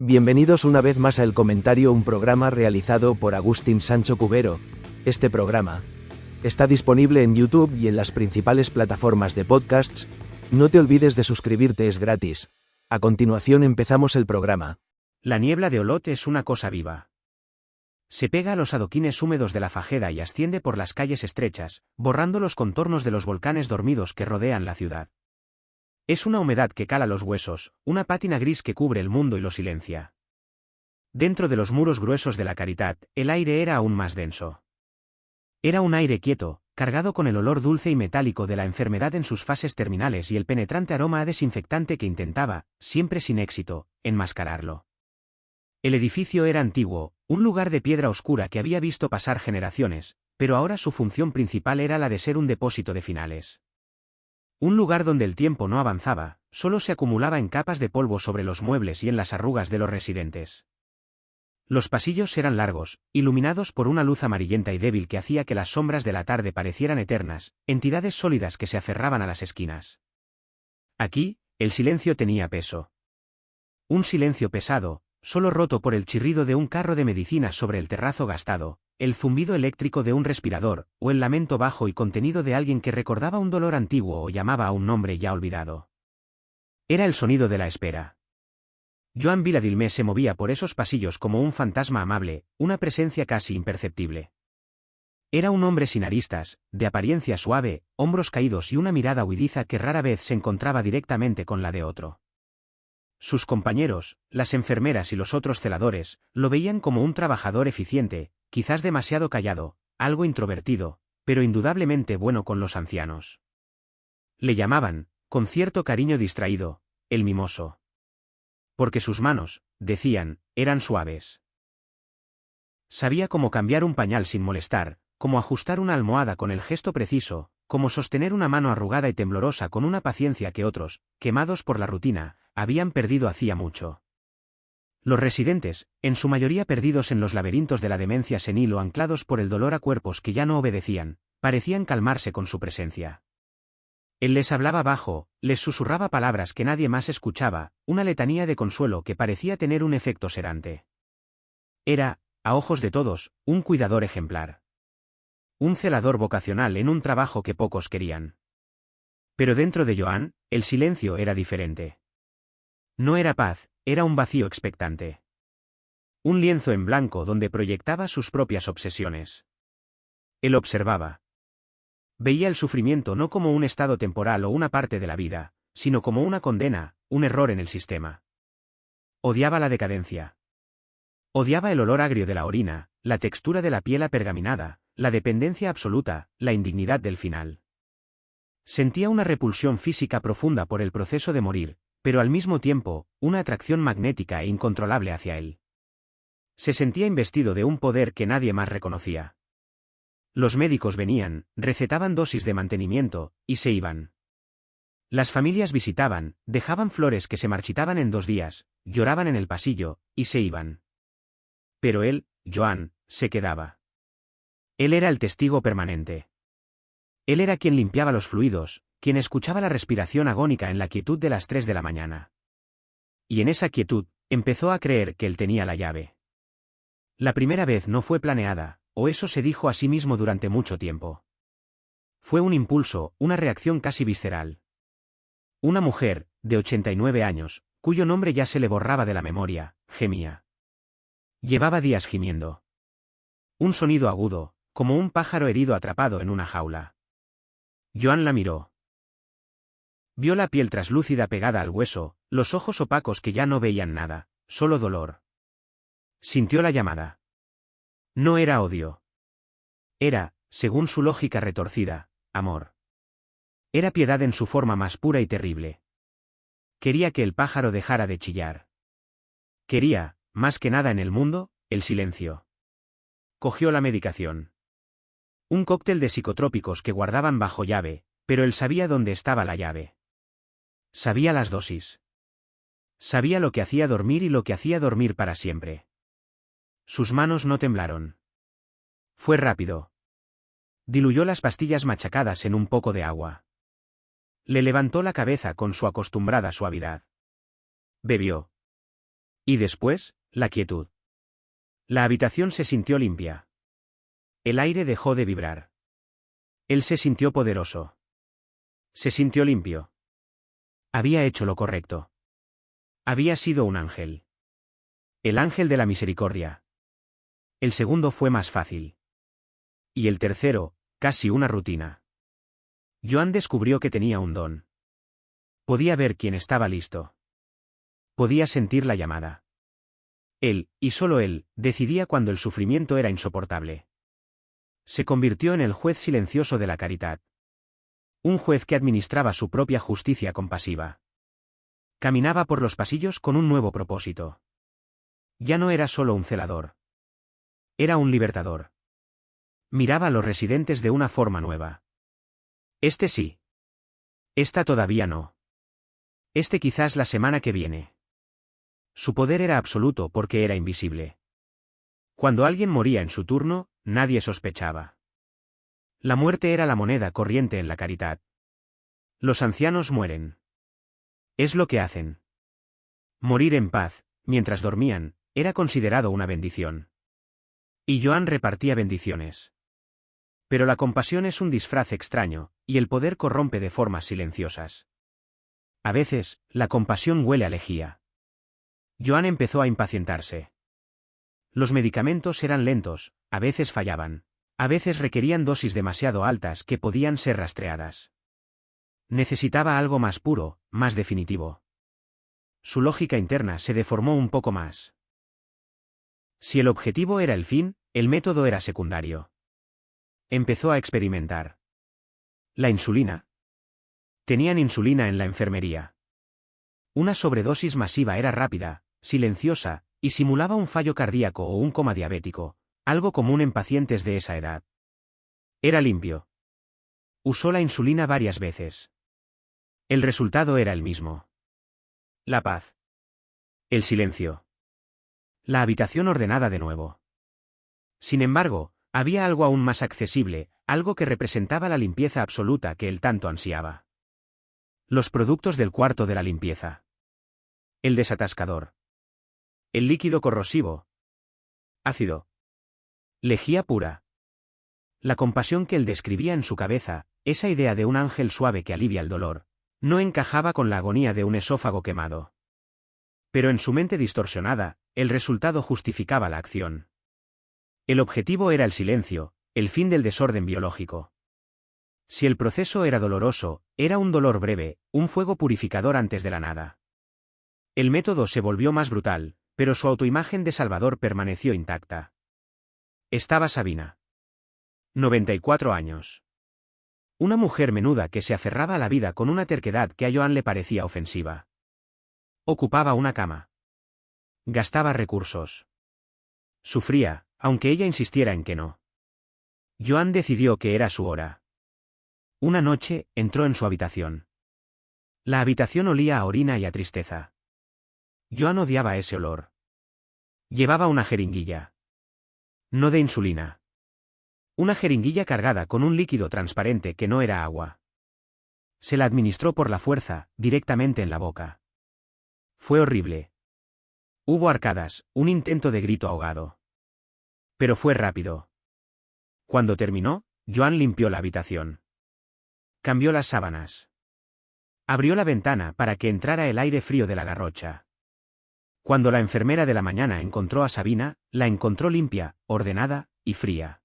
Bienvenidos una vez más a El Comentario, un programa realizado por Agustín Sancho Cubero. Este programa está disponible en YouTube y en las principales plataformas de podcasts. No te olvides de suscribirte, es gratis. A continuación empezamos el programa. La niebla de Olot es una cosa viva. Se pega a los adoquines húmedos de la Fajeda y asciende por las calles estrechas, borrando los contornos de los volcanes dormidos que rodean la ciudad. Es una humedad que cala los huesos, una pátina gris que cubre el mundo y lo silencia. Dentro de los muros gruesos de la Caritat, el aire era aún más denso. Era un aire quieto, cargado con el olor dulce y metálico de la enfermedad en sus fases terminales y el penetrante aroma a desinfectante que intentaba, siempre sin éxito, enmascararlo. El edificio era antiguo, un lugar de piedra oscura que había visto pasar generaciones, pero ahora su función principal era la de ser un depósito de finales. Un lugar donde el tiempo no avanzaba, solo se acumulaba en capas de polvo sobre los muebles y en las arrugas de los residentes. Los pasillos eran largos, iluminados por una luz amarillenta y débil que hacía que las sombras de la tarde parecieran eternas, entidades sólidas que se aferraban a las esquinas. Aquí, el silencio tenía peso. Un silencio pesado, solo roto por el chirrido de un carro de medicinas sobre el terrazo gastado, el zumbido eléctrico de un respirador, o el lamento bajo y contenido de alguien que recordaba un dolor antiguo o llamaba a un nombre ya olvidado. Era el sonido de la espera. Joan Viladilmé se movía por esos pasillos como un fantasma amable, una presencia casi imperceptible. Era un hombre sin aristas, de apariencia suave, hombros caídos y una mirada huidiza que rara vez se encontraba directamente con la de otro. Sus compañeros, las enfermeras y los otros celadores, lo veían como un trabajador eficiente, quizás demasiado callado, algo introvertido, pero indudablemente bueno con los ancianos. Le llamaban, con cierto cariño distraído, el mimoso. Porque sus manos, decían, eran suaves. Sabía cómo cambiar un pañal sin molestar, cómo ajustar una almohada con el gesto preciso, cómo sostener una mano arrugada y temblorosa con una paciencia que otros, quemados por la rutina, habían perdido hacía mucho. Los residentes, en su mayoría perdidos en los laberintos de la demencia senil o anclados por el dolor a cuerpos que ya no obedecían, parecían calmarse con su presencia. Él les hablaba bajo, les susurraba palabras que nadie más escuchaba, una letanía de consuelo que parecía tener un efecto sedante. Era, a ojos de todos, un cuidador ejemplar. Un celador vocacional en un trabajo que pocos querían. Pero dentro de Joan, el silencio era diferente. No era paz, era un vacío expectante. Un lienzo en blanco donde proyectaba sus propias obsesiones. Él observaba. Veía el sufrimiento no como un estado temporal o una parte de la vida, sino como una condena, un error en el sistema. Odiaba la decadencia. Odiaba el olor agrio de la orina, la textura de la piel apergaminada, la dependencia absoluta, la indignidad del final. Sentía una repulsión física profunda por el proceso de morir, pero al mismo tiempo, una atracción magnética e incontrolable hacia él. Se sentía investido de un poder que nadie más reconocía. Los médicos venían, recetaban dosis de mantenimiento, y se iban. Las familias visitaban, dejaban flores que se marchitaban en 2 días, lloraban en el pasillo, y se iban. Pero él, Joan, se quedaba. Él era el testigo permanente. Él era quien limpiaba los fluidos, quien escuchaba la respiración agónica en la quietud de las 3 de la mañana. Y en esa quietud, empezó a creer que él tenía la llave. La primera vez no fue planeada, o eso se dijo a sí mismo durante mucho tiempo. Fue un impulso, una reacción casi visceral. Una mujer, de 89 años, cuyo nombre ya se le borraba de la memoria, gemía. Llevaba días gimiendo. Un sonido agudo, como un pájaro herido atrapado en una jaula. Joan la miró. Vio la piel traslúcida pegada al hueso, los ojos opacos que ya no veían nada, solo dolor. Sintió la llamada. No era odio. Era, según su lógica retorcida, amor. Era piedad en su forma más pura y terrible. Quería que el pájaro dejara de chillar. Quería, más que nada en el mundo, el silencio. Cogió la medicación. Un cóctel de psicotrópicos que guardaban bajo llave, pero él sabía dónde estaba la llave. Sabía las dosis. Sabía lo que hacía dormir y lo que hacía dormir para siempre. Sus manos no temblaron. Fue rápido. Diluyó las pastillas machacadas en un poco de agua. Le levantó la cabeza con su acostumbrada suavidad. Bebió. Y después, la quietud. La habitación se sintió limpia. El aire dejó de vibrar. Él se sintió poderoso. Se sintió limpio. Había hecho lo correcto. Había sido un ángel. El ángel de la misericordia. El segundo fue más fácil. Y el tercero, casi una rutina. Joan descubrió que tenía un don. Podía ver quién estaba listo. Podía sentir la llamada. Él, y solo él, decidía cuando el sufrimiento era insoportable. Se convirtió en el juez silencioso de la caridad. Un juez que administraba su propia justicia compasiva. Caminaba por los pasillos con un nuevo propósito. Ya no era solo un celador. Era un libertador. Miraba a los residentes de una forma nueva. Este sí. Esta todavía no. Este quizás la semana que viene. Su poder era absoluto porque era invisible. Cuando alguien moría en su turno, nadie sospechaba. La muerte era la moneda corriente en la caridad. Los ancianos mueren. Es lo que hacen. Morir en paz, mientras dormían, era considerado una bendición. Y Joan repartía bendiciones. Pero la compasión es un disfraz extraño, y el poder corrompe de formas silenciosas. A veces, la compasión huele a lejía. Joan empezó a impacientarse. Los medicamentos eran lentos, a veces fallaban. A veces requerían dosis demasiado altas que podían ser rastreadas. Necesitaba algo más puro, más definitivo. Su lógica interna se deformó un poco más. Si el objetivo era el fin, el método era secundario. Empezó a experimentar. La insulina. Tenían insulina en la enfermería. Una sobredosis masiva era rápida, silenciosa, y simulaba un fallo cardíaco o un coma diabético, algo común en pacientes de esa edad. Era limpio. Usó la insulina varias veces. El resultado era el mismo. La paz. El silencio. La habitación ordenada de nuevo. Sin embargo, había algo aún más accesible, algo que representaba la limpieza absoluta que él tanto ansiaba. Los productos del cuarto de la limpieza. El desatascador. El líquido corrosivo. Ácido. Lejía pura. La compasión que él describía en su cabeza, esa idea de un ángel suave que alivia el dolor, no encajaba con la agonía de un esófago quemado. Pero en su mente distorsionada, el resultado justificaba la acción. El objetivo era el silencio, el fin del desorden biológico. Si el proceso era doloroso, era un dolor breve, un fuego purificador antes de la nada. El método se volvió más brutal, pero su autoimagen de Salvador permaneció intacta. Estaba Sabina. 94 años. Una mujer menuda que se aferraba a la vida con una terquedad que a Joan le parecía ofensiva. Ocupaba una cama. Gastaba recursos. Sufría, aunque ella insistiera en que no. Joan decidió que era su hora. Una noche, entró en su habitación. La habitación olía a orina y a tristeza. Joan odiaba ese olor. Llevaba una jeringuilla. No de insulina. Una jeringuilla cargada con un líquido transparente que no era agua. Se la administró por la fuerza, directamente en la boca. Fue horrible. Hubo arcadas, un intento de grito ahogado. Pero fue rápido. Cuando terminó, Joan limpió la habitación. Cambió las sábanas. Abrió la ventana para que entrara el aire frío de la garrocha. Cuando la enfermera de la mañana encontró a Sabina, la encontró limpia, ordenada y fría.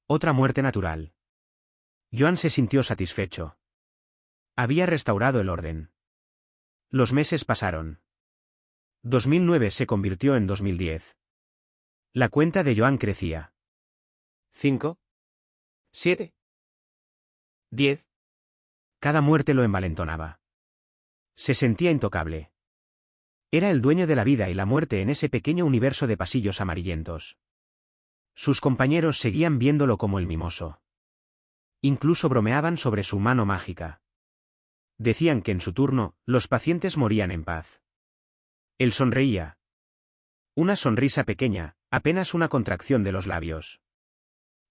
Otra muerte natural. Joan se sintió satisfecho. Había restaurado el orden. Los meses pasaron. 2009 se convirtió en 2010. La cuenta de Joan crecía. 5. 7. 10. Cada muerte lo envalentonaba. Se sentía intocable. Era el dueño de la vida y la muerte en ese pequeño universo de pasillos amarillentos. Sus compañeros seguían viéndolo como el mimoso. Incluso bromeaban sobre su mano mágica. Decían que en su turno, los pacientes morían en paz. Él sonreía. Una sonrisa pequeña, apenas una contracción de los labios.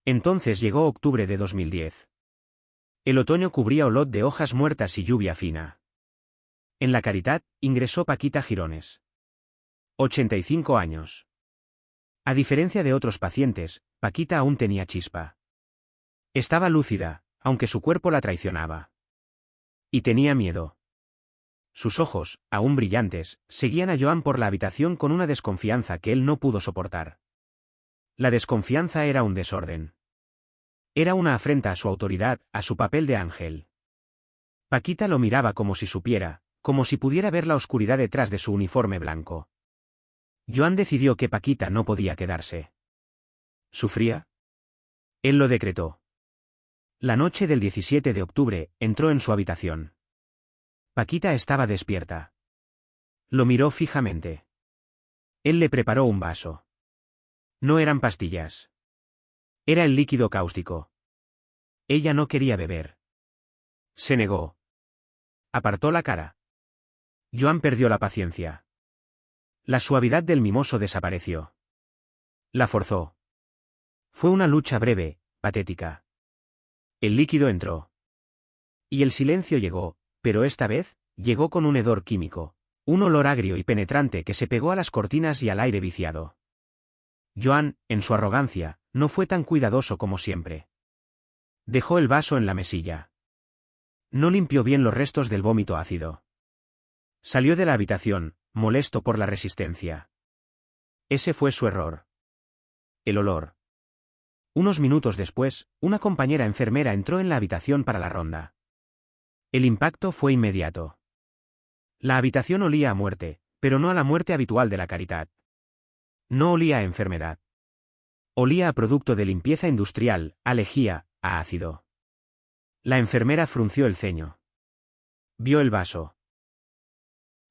Entonces llegó octubre de 2010. El otoño cubría olor de hojas muertas y lluvia fina. En la Caridad, ingresó Paquita Girones. 85 años. A diferencia de otros pacientes, Paquita aún tenía chispa. Estaba lúcida, aunque su cuerpo la traicionaba. Y tenía miedo. Sus ojos, aún brillantes, seguían a Joan por la habitación con una desconfianza que él no pudo soportar. La desconfianza era un desorden. Era una afrenta a su autoridad, a su papel de ángel. Paquita lo miraba como si supiera, como si pudiera ver la oscuridad detrás de su uniforme blanco. Joan decidió que Paquita no podía quedarse. ¿Sufría? Él lo decretó. La noche del 17 de octubre, entró en su habitación. Paquita estaba despierta. Lo miró fijamente. Él le preparó un vaso. No eran pastillas. Era el líquido cáustico. Ella no quería beber. Se negó. Apartó la cara. Joan perdió la paciencia. La suavidad del mimoso desapareció. La forzó. Fue una lucha breve, patética. El líquido entró. Y el silencio llegó, pero esta vez, llegó con un hedor químico, un olor agrio y penetrante que se pegó a las cortinas y al aire viciado. Joan, en su arrogancia, no fue tan cuidadoso como siempre. Dejó el vaso en la mesilla. No limpió bien los restos del vómito ácido. Salió de la habitación, molesto por la resistencia. Ese fue su error. El olor. Unos minutos después, una compañera enfermera entró en la habitación para la ronda. El impacto fue inmediato. La habitación olía a muerte, pero no a la muerte habitual de la Caritat. No olía a enfermedad. Olía a producto de limpieza industrial, a lejía, a ácido. La enfermera frunció el ceño. Vio el vaso.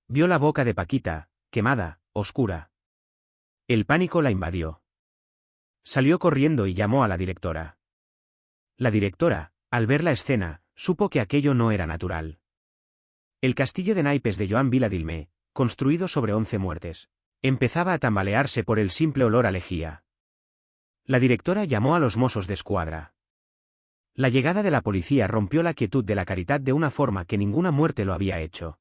Vio la boca de Paquita, quemada, oscura. El pánico la invadió. Salió corriendo y llamó a la directora. La directora, al ver la escena, supo que aquello no era natural. El castillo de naipes de Joan Viladilme, construido sobre 11 muertes, empezaba a tambalearse por el simple olor a lejía. La directora llamó a los Mossos d'Esquadra. La llegada de la policía rompió la quietud de la Caritat de una forma que ninguna muerte lo había hecho.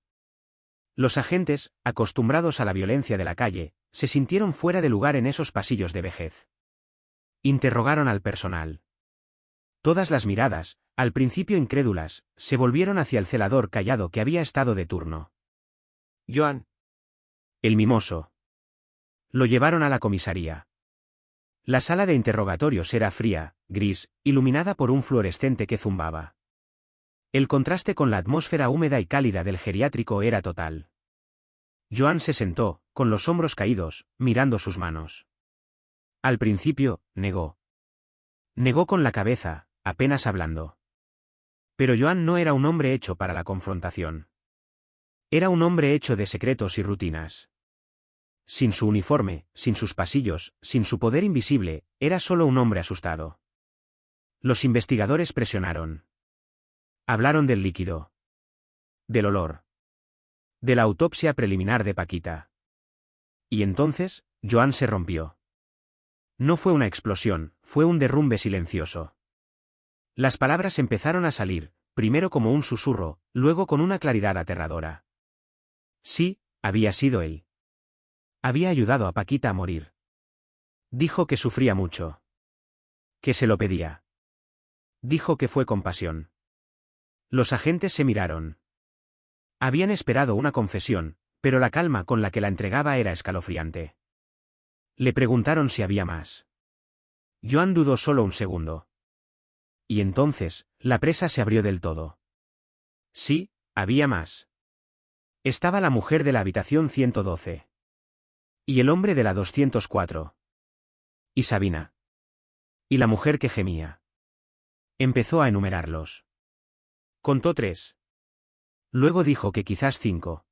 Los agentes, acostumbrados a la violencia de la calle, se sintieron fuera de lugar en esos pasillos de vejez. Interrogaron al personal. Todas las miradas, al principio incrédulas, se volvieron hacia el celador callado que había estado de turno. Joan. El mimoso. Lo llevaron a la comisaría. La sala de interrogatorios era fría, gris, iluminada por un fluorescente que zumbaba. El contraste con la atmósfera húmeda y cálida del geriátrico era total. Joan se sentó, con los hombros caídos, mirando sus manos. Al principio, negó. Negó con la cabeza, apenas hablando. Pero Joan no era un hombre hecho para la confrontación. Era un hombre hecho de secretos y rutinas. Sin su uniforme, sin sus pasillos, sin su poder invisible, era solo un hombre asustado. Los investigadores presionaron. Hablaron del líquido. Del olor. De la autopsia preliminar de Paquita. Y entonces, Joan se rompió. No fue una explosión, fue un derrumbe silencioso. Las palabras empezaron a salir, primero como un susurro, luego con una claridad aterradora. Sí, había sido él. Había ayudado a Paquita a morir. Dijo que sufría mucho. Que se lo pedía. Dijo que fue compasión. Los agentes se miraron. Habían esperado una confesión, pero la calma con la que la entregaba era escalofriante. Le preguntaron si había más. Joan dudó solo un segundo. Y entonces, la presa se abrió del todo. Sí, había más. Estaba la mujer de la habitación 112. Y el hombre de la 204. Y Sabina. Y la mujer que gemía. Empezó a enumerarlos. Contó 3. Luego dijo que quizás 5.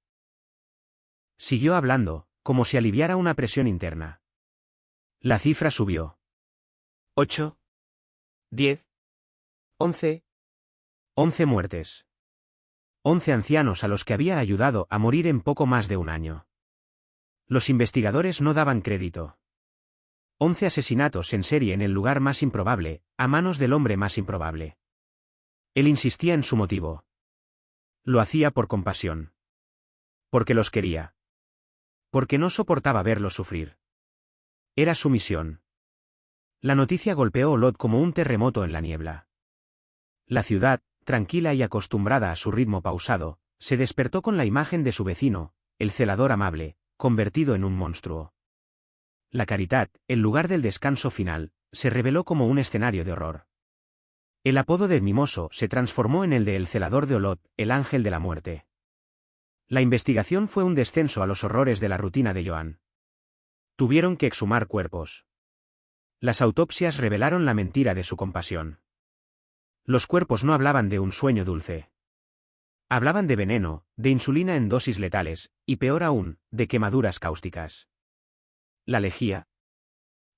Siguió hablando, como si aliviara una presión interna. La cifra subió. 8. 10. 11. 11 muertes. 11 ancianos a los que había ayudado a morir en poco más de un año. Los investigadores no daban crédito. 11 asesinatos en serie en el lugar más improbable, a manos del hombre más improbable. Él insistía en su motivo. Lo hacía por compasión. Porque los quería. porque no soportaba verlos sufrir. Era su misión. La noticia golpeó Olot como un terremoto en la niebla. La ciudad, tranquila y acostumbrada a su ritmo pausado, se despertó con la imagen de su vecino, el celador amable, convertido en un monstruo. La Caritat, el lugar del descanso final, se reveló como un escenario de horror. El apodo de Mimoso se transformó en el de el celador de Olot, el ángel de la muerte. La investigación fue un descenso a los horrores de la rutina de Joan. Tuvieron que exhumar cuerpos. Las autopsias revelaron la mentira de su compasión. Los cuerpos no hablaban de un sueño dulce. Hablaban de veneno, de insulina en dosis letales, y peor aún, de quemaduras cáusticas. La lejía.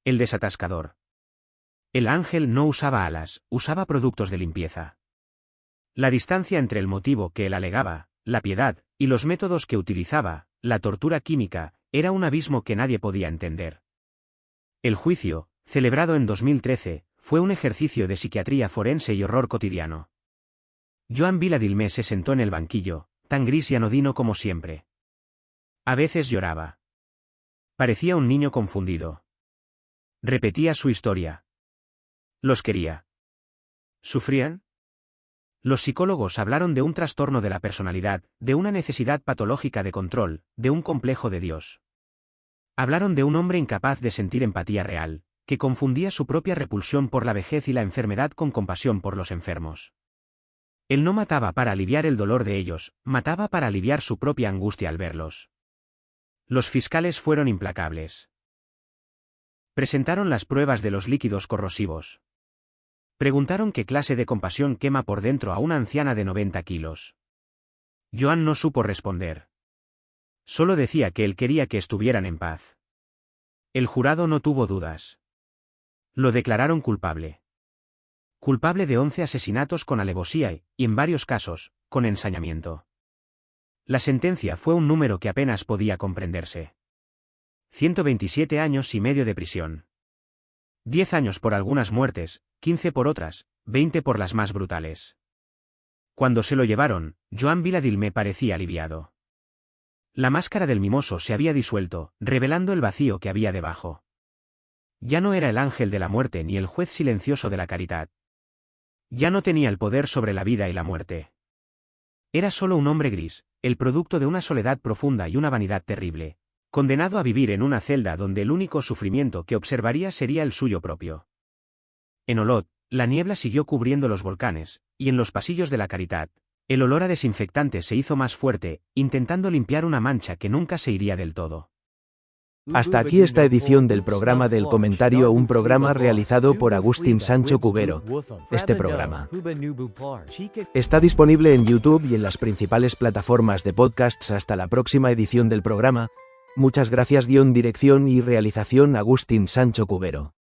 El desatascador. El ángel no usaba alas, usaba productos de limpieza. La distancia entre el motivo que él alegaba, la piedad, y los métodos que utilizaba, la tortura química, era un abismo que nadie podía entender. El juicio, celebrado en 2013, fue un ejercicio de psiquiatría forense y horror cotidiano. Joan Viladilmé se sentó en el banquillo, tan gris y anodino como siempre. A veces lloraba. Parecía un niño confundido. Repetía su historia. ¿Los quería? ¿Sufrían? Los psicólogos hablaron de un trastorno de la personalidad, de una necesidad patológica de control, de un complejo de Dios. Hablaron de un hombre incapaz de sentir empatía real, que confundía su propia repulsión por la vejez y la enfermedad con compasión por los enfermos. Él no mataba para aliviar el dolor de ellos, mataba para aliviar su propia angustia al verlos. Los fiscales fueron implacables. Presentaron las pruebas de los líquidos corrosivos. Preguntaron qué clase de compasión quema por dentro a una anciana de 90 kilos. Joan no supo responder. Solo decía que él quería que estuvieran en paz. El jurado no tuvo dudas. Lo declararon culpable. Culpable de 11 asesinatos con alevosía y, en varios casos, con ensañamiento. La sentencia fue un número que apenas podía comprenderse. 127 años y medio de prisión. 10 años por algunas muertes, 15 por otras, 20 por las más brutales. Cuando se lo llevaron, Joan Viladilmé parecía aliviado. La máscara del mimoso se había disuelto, revelando el vacío que había debajo. Ya no era el ángel de la muerte ni el juez silencioso de la Caritat. Ya no tenía el poder sobre la vida y la muerte. Era solo un hombre gris, el producto de una soledad profunda y una vanidad terrible, condenado a vivir en una celda donde el único sufrimiento que observaría sería el suyo propio. En Olot, la niebla siguió cubriendo los volcanes, y en los pasillos de la Caritat, el olor a desinfectante se hizo más fuerte, intentando limpiar una mancha que nunca se iría del todo. Hasta aquí esta edición del programa del comentario, un programa realizado por Agustín Sancho Cubero. Este programa está disponible en YouTube y en las principales plataformas de podcasts. Hasta la próxima edición del programa. Muchas gracias. Dirección y realización Agustín Sancho Cubero.